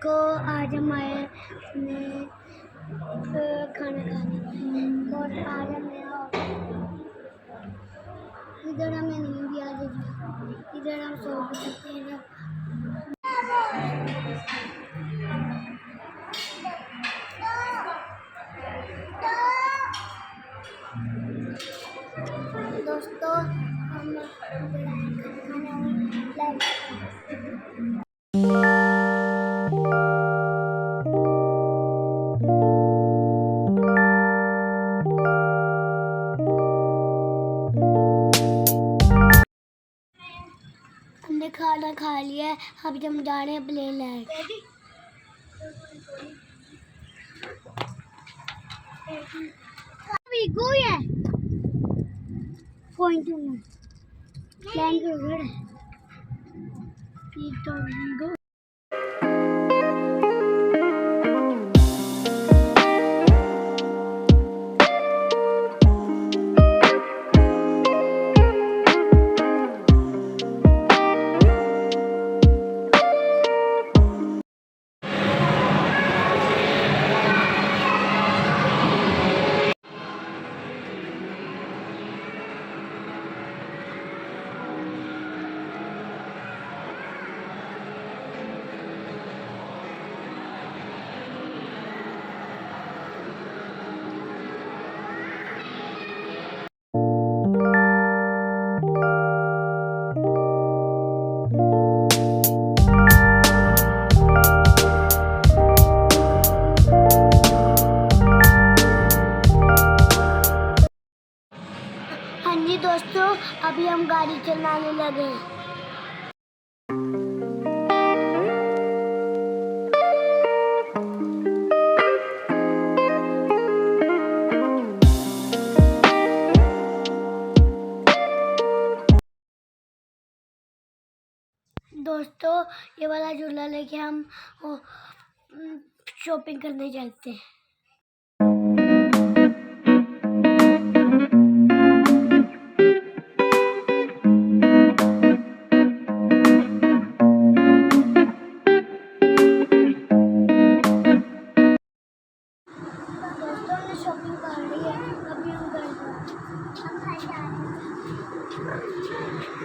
दोस्तों आज हम आए अपने खाना खाने और आज हमने इधर हमें नींद भी आ जाएगी, इधर हम सो भी सकते हैं। दोस्तों हम हमने खाना खा लिया है, अभी हम जा रहे हैं प्लेन लैंड। गो है पॉइंट लैंड कर गो। हाँ जी दोस्तों, अभी हम गाड़ी चलाने लगे हैं। दोस्तों ये वाला झूला लेके हम शॉपिंग करने चलते हैं। दोस्तों ने शॉपिंग कर ली है, अभी हम घर जा रहे हैं।